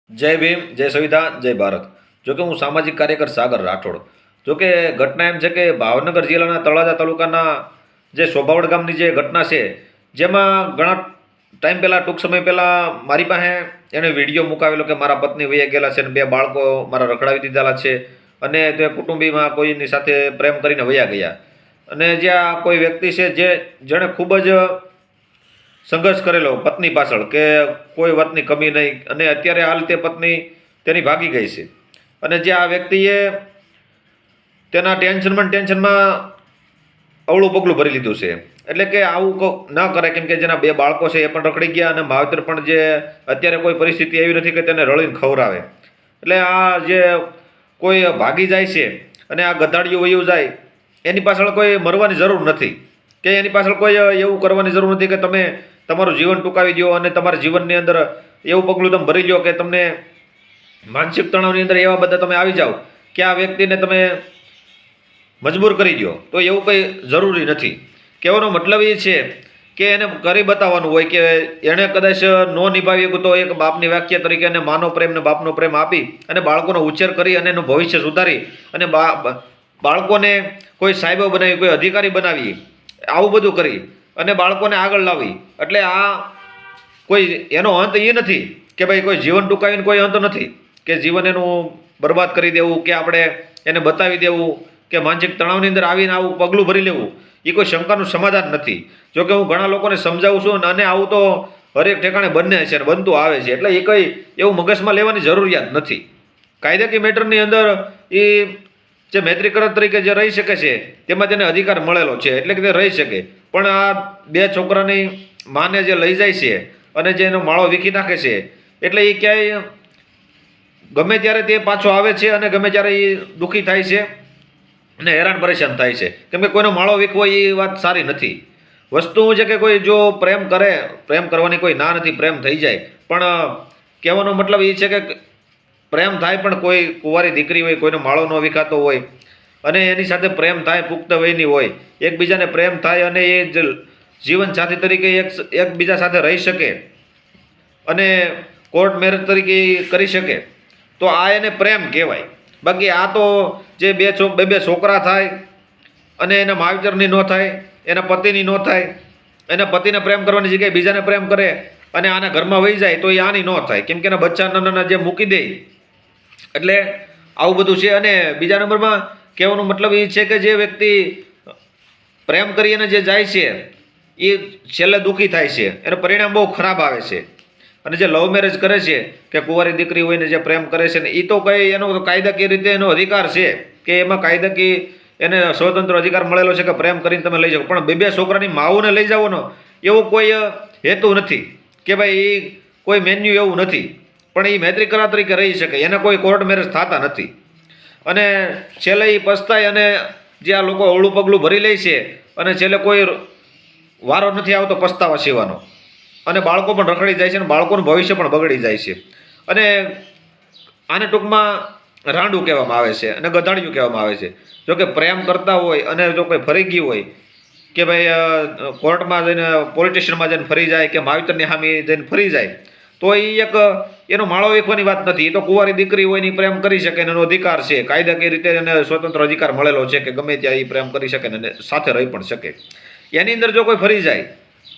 જય ભીમ, જય સંવિધાન, જય ભારત. જોકે હું સામાજિક કાર્યકર સાગર રાઠોડ. જોકે ઘટના એમ છે કે ભાવનગર જિલ્લાના તળાજા તાલુકાના જે સોભાવડ ગામની જે ઘટના છે, જેમાં ઘણા ટાઈમ પહેલાં, ટૂંક સમય પહેલાં મારી પાસે એને વિડીયો મુકાવેલો કે મારા પત્ની વહી ગયેલા છે અને બે બાળકો મારા રખડાવી દીધેલા છે અને તે કુટુંબીમાં કોઈની સાથે પ્રેમ કરીને વયા ગયા. અને જ્યાં કોઈ વ્યક્તિ છે જેણે ખૂબ જ સંઘર્ષ કરેલો પત્ની પાછળ કે કોઈ વાતની કમી નહીં, અને અત્યારે હાલ તે પત્ની તેની ભાગી ગઈ છે. અને જે આ વ્યક્તિએ તેના ટેન્શનમાં અવળું પગલું ભરી લીધું છે. એટલે કે આવું ન કરે, કેમ કે જેના બે બાળકો છે એ પણ રખડી ગયા અને માવતર પણ જે અત્યારે કોઈ પરિસ્થિતિ એવી નથી કે તેને રળીને ખવડાવે. એટલે આ જે કોઈ ભાગી જાય છે અને આ ગધાડિયું વયું જાય, એની પાછળ કોઈ મરવાની જરૂર નથી કે એની પાછળ કોઈ એવું કરવાની જરૂર નથી કે તમે તમારું જીવન ટૂંકાવી દો અને તમારા જીવનની અંદર એવું પગલું તમે ભરી લો કે તમને માનસિક તણાવની અંદર એવા બધા તમે આવી જાઓ કે આ વ્યક્તિને તમે મજબૂર કરી દો. તો એવું કંઈ જરૂરી નથી. કહેવાનો મતલબ એ છે કે એને કરી બતાવવાનું હોય કે એણે કદાચ ન નિભાવી શકું તો એક બાપની વ્યાખ્યા તરીકે એને માનો પ્રેમ ને બાપનો પ્રેમ આપી અને બાળકોનો ઉછેર કરી અને એનું ભવિષ્ય સુધારી અને બાળકોને કોઈ સાહેબો બનાવી, કોઈ અધિકારી બનાવી, આવું બધું કરી અને બાળકોને આગળ લાવી. એટલે આ કોઈ એનો અંત એ નથી કે ભાઈ કોઈ જીવન ટૂંકાવીને કોઈ અંત નથી કે જીવન એનું બરબાદ કરી દેવું કે આપણે એને બતાવી દેવું કે માનસિક તણાવની અંદર આવીને આવું પગલું ભરી લેવું, એ કોઈ શંકાનું સમાધાન નથી. જોકે હું ઘણા લોકોને સમજાવું છું અને આવું તો હરેક ઠેકાણે બને છે અને બનતું આવે છે. એટલે એ કંઈ એવું મગજમાં લેવાની જરૂરિયાત નથી. કાયદાકીય મેટરની અંદર એ જે મૈત્રીકરણ તરીકે જે રહી શકે છે તેમાં તેને અધિકાર મળેલો છે, એટલે કે તે રહી શકે. પણ આ બે છોકરાની માને જે લઈ જાય છે અને જે એનો માળો વીખી નાખે છે, એટલે એ ક્યાંય ગમે ત્યારે તે પાછો આવે છે અને ગમે ત્યારે એ દુઃખી થાય છે અને હેરાન પરેશાન થાય છે. કેમ કે કોઈનો માળો વીખવો એ વાત સારી નથી. વસ્તુ છે કે કોઈ જો પ્રેમ કરે, પ્રેમ કરવાની કોઈ ના નથી, પ્રેમ થઈ જાય. પણ કહેવાનો મતલબ એ છે કે પ્રેમ થાય પણ કોઈ કુંવારી દીકરી હોય, કોઈનો માળો ન વિખાતો હોય અને એની સાથે પ્રેમ થાય, પુખ્ત વયની હોય, એકબીજાને પ્રેમ થાય અને એ જીવન સાથી તરીકે એકબીજા સાથે રહી શકે અને કોર્ટ મેરેજ તરીકે કરી શકે, તો આ એને પ્રેમ કહેવાય. બાકી આ તો જે બે છોકરા થાય અને એના માવતરની ન થાય, એના પતિની ન થાય, એના પતિને પ્રેમ કરવાની જગ્યાએ બીજાને પ્રેમ કરે અને આના ઘરમાં વહી જાય, તો એ આની ન થાય. કેમ કે એના બચ્ચા નાના જે મૂકી દે, એટલે આવું બધું છે. અને બીજા નંબરમાં કહેવાનો મતલબ એ છે કે જે વ્યક્તિ પ્રેમ કરી અને જે જાય છે એ છેલ્લે દુઃખી થાય છે, એનું પરિણામ બહુ ખરાબ આવે છે. અને જે લવ મેરેજ કરે છે કે કુંવારી દીકરી હોઈને જે પ્રેમ કરે છે ને, એ તો કંઈ એનો કાયદાકીય રીતે એનો અધિકાર છે કે એમાં કાયદાકીય એને સ્વતંત્ર અધિકાર મળેલો છે કે પ્રેમ કરીને તમે લઈ જાઓ. પણ બે છોકરાની માઓને લઈ જવાનો એવું કોઈ હેતુ નથી કે ભાઈ એ કોઈ મેન્યુ એવું નથી. પણ એ મૈત્રીકરા તરીકે રહી શકે, એને કોઈ કોર્ટ મેરેજ થતા નથી. અને છેલ્લે એ પસ્તાય અને જે આ લોકો અવળું પગલું ભરી લે છે અને છેલ્લે કોઈ વારો નથી આવતો પસ્તાવા સિવાનો, અને બાળકો પણ રખડી જાય છે અને બાળકોનું ભવિષ્ય પણ બગડી જાય છે. અને આને ટૂંકમાં રાંડું કહેવામાં આવે છે અને ગધાડિયું કહેવામાં આવે છે. જો કે પ્રેમ કરતા હોય અને જો કોઈ ફરી ગયું હોય કે ભાઈ કોર્ટમાં જઈને, પોલીસ સ્ટેશનમાં જઈને ફરી જાય કે માવતરની સામે જઈને ફરી જાય, તો એ એક એનો માળો વેખવાની વાત નથી. એ તો કુંવારી દીકરી હોય ને પ્રેમ કરી શકે, એનો અધિકાર છે, કાયદાકીય રીતે એને સ્વતંત્ર અધિકાર મળેલો છે કે ગમે ત્યાં એ પ્રેમ કરી શકે ને સાથે રહી પણ શકે. એની અંદર જો કોઈ ફરી જાય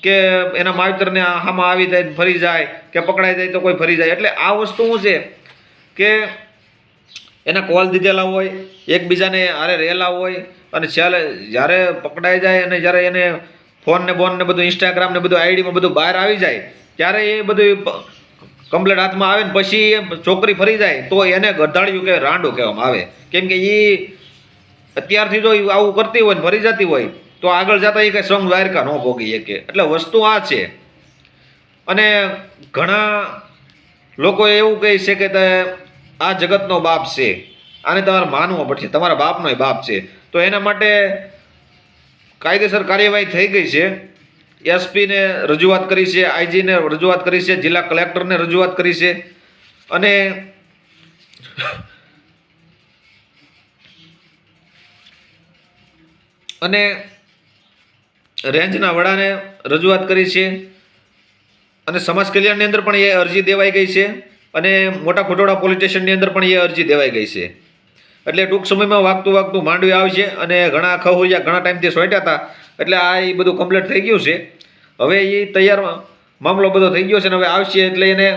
કે એના માવતરને આમાં આવી જાય, ફરી જાય કે પકડાઈ જાય તો કોઈ ફરી જાય, એટલે આ વસ્તુ શું છે કે એના કોલ દીધેલા હોય, એકબીજાને હારે રહેલા હોય અને જ્યારે પકડાઈ જાય અને જ્યારે એને ફોન ને બોન ને બધું, ઇન્સ્ટાગ્રામ ને બધું, આઈડીમાં બધું બહાર આવી જાય, ત્યારે એ બધું કમ્પ્લેટ હાથમાં આવે ને પછી એ છોકરી ફરી જાય તો એને ગધાડિયું કે રાંડું કહેવામાં આવે. કેમ કે એ અત્યારથી જો આવું કરતી હોય ને ફરી જતી હોય તો આગળ જતા એ કંઈ સંગ દ્વારકા ન ભોગી શકે. એટલે વસ્તુ આ છે. અને ઘણા લોકો એવું કહે છે કે આ જગતનો બાપ છે, આને તમારે માનવો પડશે, તમારા બાપનો બાપ છે. તો એના માટે કાયદેસર કાર્યવાહી થઈ ગઈ છે. એસપીને રજૂઆત કરી છે, આઈજીને રજૂઆત કરી છે, જિલ્લા કલેક્ટરને રજૂઆત કરી છે અને રેન્જના વડાને રજૂઆત કરી છે અને સમાજ કલ્યાણની અંદર પણ એ અરજી દેવાઈ ગઈ છે. અને મોટા ખોટોડા પોલીસ સ્ટેશનની અંદર પણ એ અરજી દેવાઈ ગઈ છે. એટલે ટૂંક સમયમાં વાગતું માંડવી આવશે અને ઘણા ખહુયા ઘણા ટાઈમથી સોંટ્યા હતા એટલે આ એ બધું કમ્પ્લીટ થઈ ગયું છે. હવે એ તૈયાર મામલો બધો થઈ ગયો છે ને હવે આવશે એટલે એને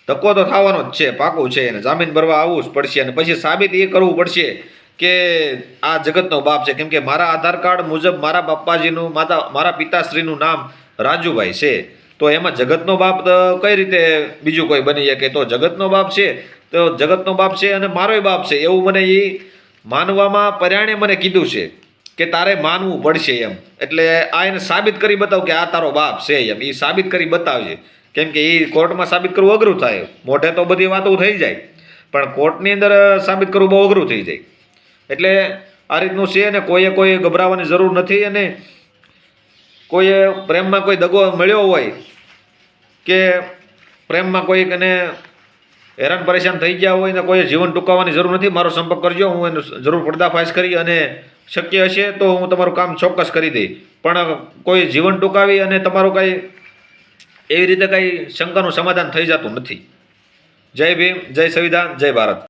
ધક્કો તો થવાનો જ છે, પાકું છે. એને જામીન ભરવા આવવું જ પડશે અને પછી સાબિત એ કરવું પડશે કે આ જગતનો બાપ છે. કેમ કે મારા આધાર કાર્ડ મુજબ મારા પપ્પાજીનું મારા પિતાશ્રીનું નામ રાજુભાઈ છે, તો એમાં જગતનો બાપ કઈ રીતે બીજું કોઈ બની શકે? તો જગતનો બાપ છે તો જગતનો બાપ છે અને મારોય બાપ છે એવું મને એ માનવામાં પર્યાણે મને કીધું છે કે તારે માનવું પડશે એમ. એટલે આ એને સાબિત કરી બતાવ કે આ તારો બાપ છે એમ. એ સાબિત કરી બતાવજે. કેમ કે એ કોર્ટમાં સાબિત કરવું અઘરું થાય. મોઢે તો બધી વાતો થઈ જાય પણ કોર્ટની અંદર સાબિત કરવું બહુ અઘરું થઈ જાય. એટલે આ રીતનું છે ને કોઈ ગભરાવાની જરૂર નથી. અને કોઈએ પ્રેમમાં કોઈ દગો મળ્યો હોય કે પ્રેમમાં કોઈને હેરાન પરેશાન થઈ ગયા હોય ને કોઈ જીવન ટૂંકાવવાની જરૂર નથી. મારો સંપર્ક કરજો, હું એનો જરૂર પર્દાફાશ કરી અને શક્ય હશે તો હું તમારું કામ ચોક્કસ કરી દઈ. પણ કોઈ જીવન ટૂંકાવી અને તમારું કાંઈ એવી રીતે કાંઈ શંકાનું સમાધાન થઈ જતું નથી. જય ભીમ, જય સંવિધાન, જય ભારત.